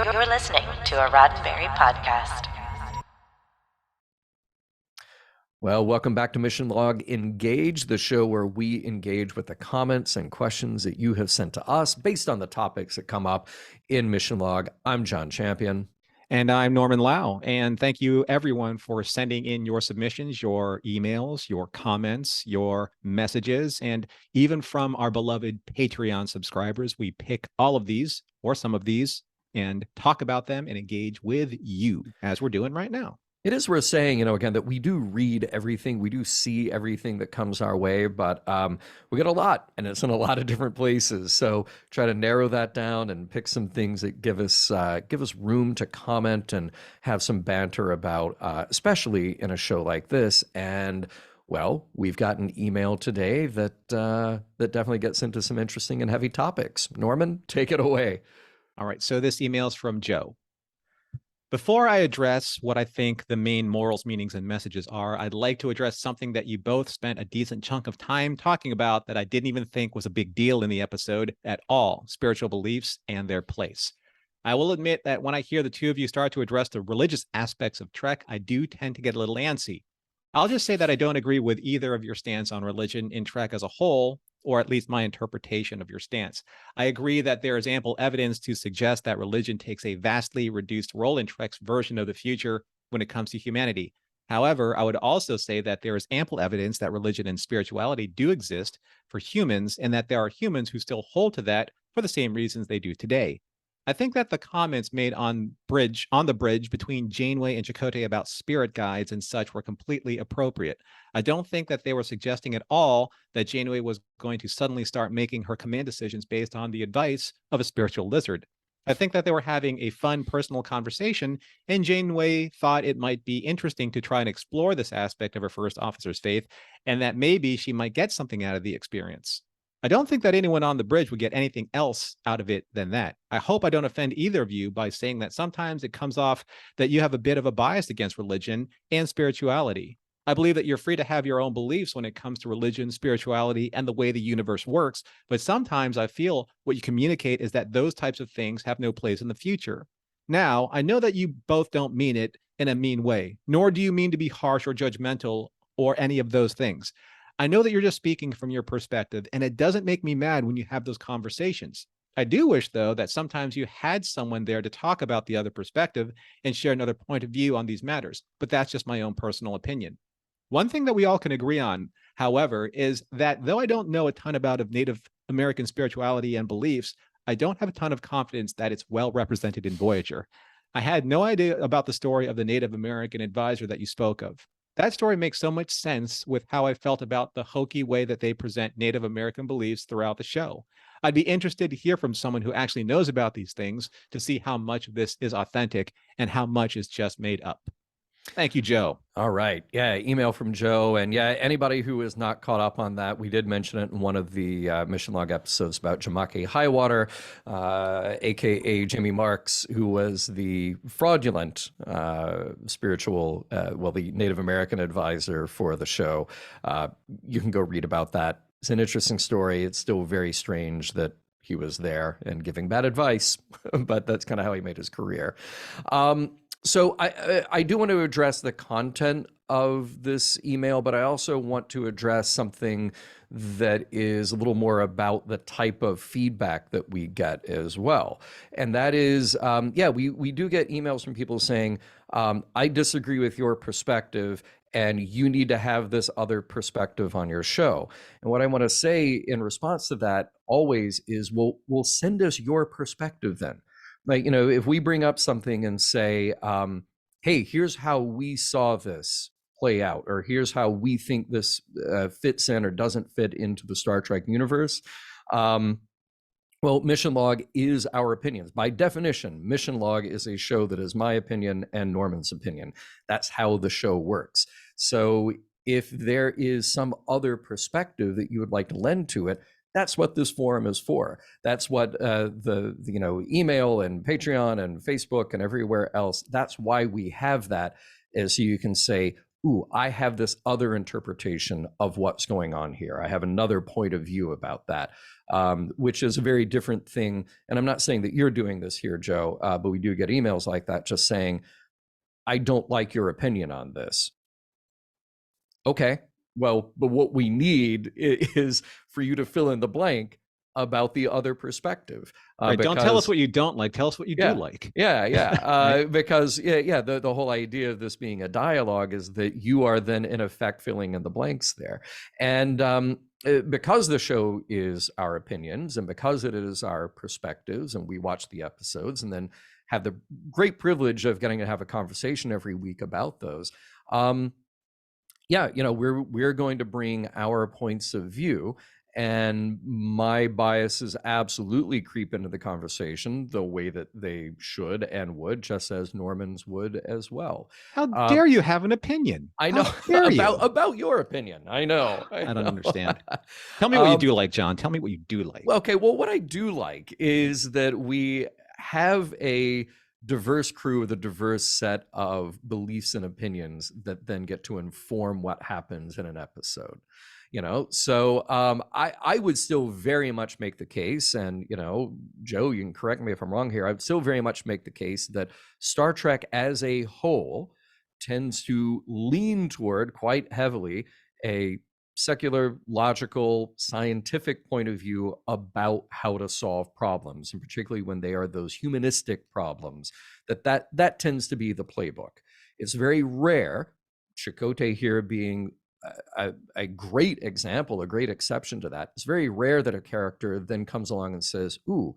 You're listening to a Roddenberry podcast. Well, welcome back to Mission Log Engage, the show where we engage with the comments and questions that you have sent to us based on the topics that come up in Mission Log. I'm John Champion. And I'm Norman Lau. And thank you, everyone, for sending in your submissions, your emails, your comments, your messages, and even from our beloved Patreon subscribers. We pick all of these or some of these and talk about them and engage with you, as we're doing right now. It is worth saying, again, that we do read everything. We do see everything that comes our way, but we get a lot, and it's in a lot of different places. So try to narrow that down and pick some things that give us room to comment and have some banter about, especially in a show like this. And well, we've got an email today that definitely gets into some interesting and heavy topics. Norman, take it away. All right. So this email is from Joe. Before I address what I think the main morals, meanings, and messages are, I'd like to address something that you both spent a decent chunk of time talking about that I didn't even think was a big deal in the episode at all: spiritual beliefs and their place. I will admit that when I hear the two of you start to address the religious aspects of Trek, I do tend to get a little antsy. I'll just say that I don't agree with either of your stance on religion in Trek as a whole, or at least my interpretation of your stance. I agree that there is ample evidence to suggest that religion takes a vastly reduced role in Trek's version of the future when it comes to humanity. However, I would also say that there is ample evidence that religion and spirituality do exist for humans, and that there are humans who still hold to that for the same reasons they do today. I think that the comments made on the bridge between Janeway and Chakotay about spirit guides and such were completely appropriate. I don't think that they were suggesting at all that Janeway was going to suddenly start making her command decisions based on the advice of a spiritual lizard. I think that they were having a fun personal conversation, and Janeway thought it might be interesting to try and explore this aspect of her first officer's faith, and that maybe she might get something out of the experience. I don't think that anyone on the bridge would get anything else out of it than that. I hope I don't offend either of you by saying that sometimes it comes off that you have a bit of a bias against religion and spirituality. I believe that you're free to have your own beliefs when it comes to religion, spirituality, and the way the universe works, but sometimes I feel what you communicate is that those types of things have no place in the future. Now, I know that you both don't mean it in a mean way, nor do you mean to be harsh or judgmental or any of those things. I know that you're just speaking from your perspective, and it doesn't make me mad when you have those conversations. I do wish, though, that sometimes you had someone there to talk about the other perspective and share another point of view on these matters, but that's just my own personal opinion. One thing that we all can agree on, however, is that though I don't know a ton about Native American spirituality and beliefs, I don't have a ton of confidence that it's well represented in Voyager. I had no idea about the story of the Native American advisor that you spoke of. That story makes so much sense with how I felt about the hokey way that they present Native American beliefs throughout the show. I'd be interested to hear from someone who actually knows about these things to see how much of this is authentic and how much is just made up. Thank you, Joe. All right. Yeah, email from Joe. And yeah, anybody who is not caught up on that, we did mention it in one of the Mission Log episodes about Jamake Highwater, a.k.a. Jimmy Marks, who was the fraudulent the Native American advisor for the show. You can go read about that. It's an interesting story. It's still very strange that he was there and giving bad advice, but that's kind of how he made his career. So I do want to address the content of this email, but I also want to address something that is a little more about the type of feedback that we get as well. And that is, we do get emails from people saying, I disagree with your perspective, and you need to have this other perspective on your show. And what I want to say in response to that always is, well, send us your perspective then. Like, if we bring up something and say, hey, here's how we saw this play out, or here's how we think this fits in or doesn't fit into the Star Trek universe. Well, Mission Log is our opinions. By definition, Mission Log is a show that is my opinion and Norman's opinion. That's how the show works. So if there is some other perspective that you would like to lend to it, that's what this forum is for. That's what the email and Patreon and Facebook and everywhere else, that's why we have that, is so you can say, ooh, I have this other interpretation of what's going on here. I have another point of view about that, which is a very different thing. And I'm not saying that you're doing this here, Joe, but we do get emails like that just saying, I don't like your opinion on this. Okay, well, but what we need is for you to fill in the blank about the other perspective. Right. Don't tell us what you don't like. Tell us what you do like. Yeah. Right? Because the whole idea of this being a dialogue is that you are then in effect filling in the blanks there. And because the show is our opinions and because it is our perspectives, and we watch the episodes and then have the great privilege of getting to have a conversation every week about those. We're going to bring our points of view, and my biases absolutely creep into the conversation the way that they should and would, just as Norman's would as well. How dare you have an opinion? I know about your opinion. I know. I don't understand. Tell me what you do like, John. Tell me what you do like. Okay, well, what I do like is that we have a diverse crew with a diverse set of beliefs and opinions that then get to inform what happens in an episode. So I would still very much make the case, and Joe, you can correct me if I'm wrong here, I would still very much make the case that Star Trek as a whole tends to lean toward quite heavily a secular, logical, scientific point of view about how to solve problems, and particularly when they are those humanistic problems, that tends to be the playbook. It's very rare, Chakotay here being a great example, a great exception to that. It's very rare that a character then comes along and says, ooh,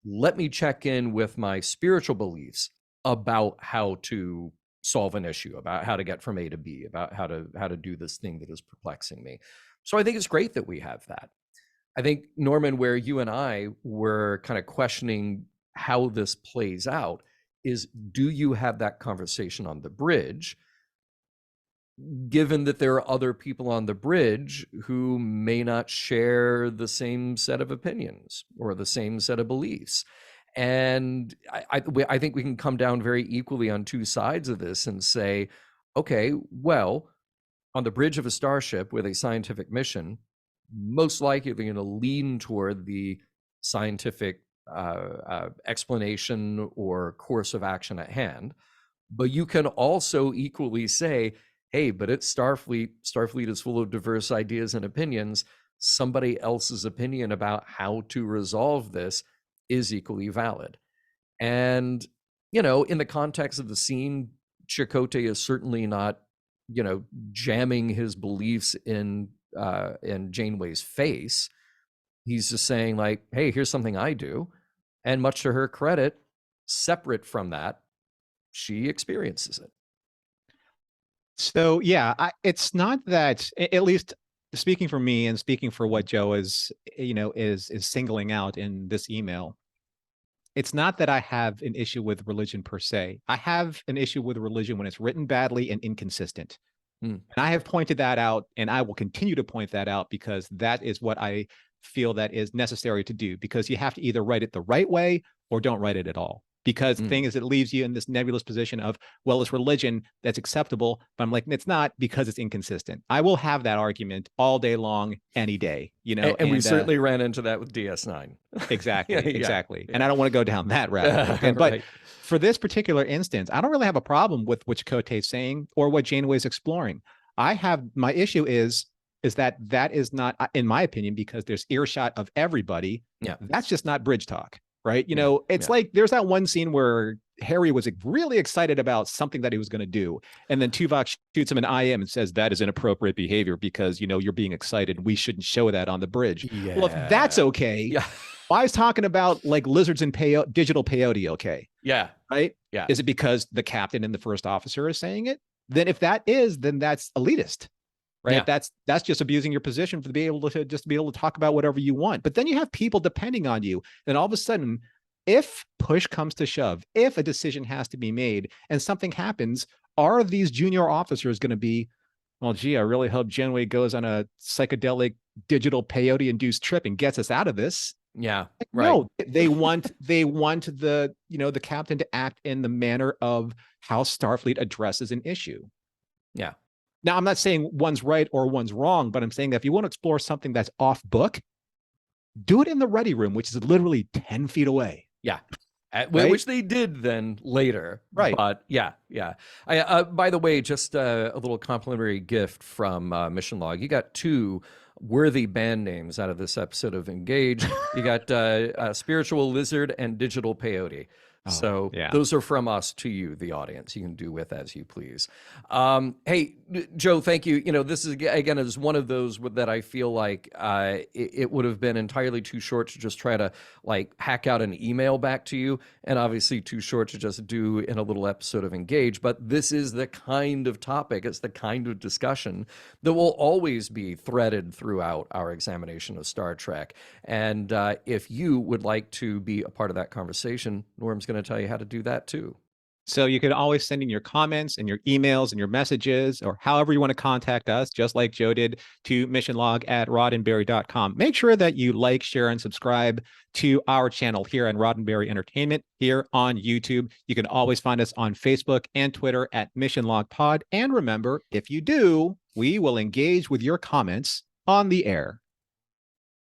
let me check in with my spiritual beliefs about how to solve an issue, about how to get from A to B, about how to do this thing that is perplexing me. So I think it's great that we have that. I think, Norman, where you and I were kind of questioning how this plays out is, do you have that conversation on the bridge, given that there are other people on the bridge who may not share the same set of opinions or the same set of beliefs? And I think we can come down very equally on two sides of this and say, okay, well, on the bridge of a starship with a scientific mission, most likely they're going to lean toward the scientific explanation or course of action at hand. But you can also equally say, hey, but it's Starfleet. Starfleet is full of diverse ideas and opinions. Somebody else's opinion about how to resolve this is equally valid. And, in the context of the scene, Chakotay is certainly not, jamming his beliefs in Janeway's face. He's just saying, like, hey, here's something I do. And much to her credit, separate from that, she experiences it. So, yeah, it's not that, at least speaking for me and speaking for what Joe is singling out in this email, it's not that I have an issue with religion per se. I have an issue with religion when it's written badly and inconsistent. And I have pointed that out, and I will continue to point that out, because that is what I feel that is necessary to do, because you have to either write it the right way or don't write it at all. Because the thing is, it leaves you in this nebulous position of, well, it's religion that's acceptable, but I'm like, it's not, because it's inconsistent. I will have that argument all day long, any day, And we certainly ran into that with DS9. Exactly, exactly. Yeah. And I don't want to go down that rabbit hole. But for this particular instance, I don't really have a problem with what Chakotay is saying or what Janeway is exploring. My issue is that is not, in my opinion, because there's earshot of everybody. Yeah, that's just not bridge talk. Right. It's like there's that one scene where Harry was really excited about something that he was going to do. And then Tuvok shoots him an IM and says, that is inappropriate behavior because, you're being excited. We shouldn't show that on the bridge. Yeah. Well, if that's okay, why is talking about like lizards and digital peyote okay? Yeah. Right. Yeah. Is it because the captain and the first officer is saying it? Then if that is, then that's elitist. Right. Yeah. That's just abusing your position to be able to talk about whatever you want. But then you have people depending on you. Then all of a sudden, if push comes to shove, if a decision has to be made and something happens, are these junior officers going to be, well, gee, I really hope Janeway goes on a psychedelic digital peyote induced trip and gets us out of this? Yeah. Right. No, they want the captain to act in the manner of how Starfleet addresses an issue. Yeah. Now, I'm not saying one's right or one's wrong, but I'm saying that if you want to explore something that's off book, do it in the ready room, which is literally 10 feet away. Yeah. Right? Which they did then later. Right. But yeah. By the way, just a little complimentary gift from Mission Log. You got 2 worthy band names out of this episode of Engage. You got Spiritual Lizard and Digital Peyote. So yeah. those are from us to you, the audience. You can do with as you please. Hey, Joe, thank you. This is, again, is one of those that I feel like it would have been entirely too short to just try to hack out an email back to you, and obviously too short to just do in a little episode of Engage. But this is the kind of topic, it's the kind of discussion that will always be threaded throughout our examination of Star Trek. And if you would like to be a part of that conversation, Norm's going to tell you how to do that too. So you can always send in your comments and your emails and your messages, or however you want to contact us, just like Joe did, to missionlog@roddenberry.com. Make sure that you like, share, and subscribe to our channel here on Roddenberry Entertainment here on YouTube. You can always find us on Facebook and Twitter at MissionLogPod. And remember, if you do, we will engage with your comments on the air.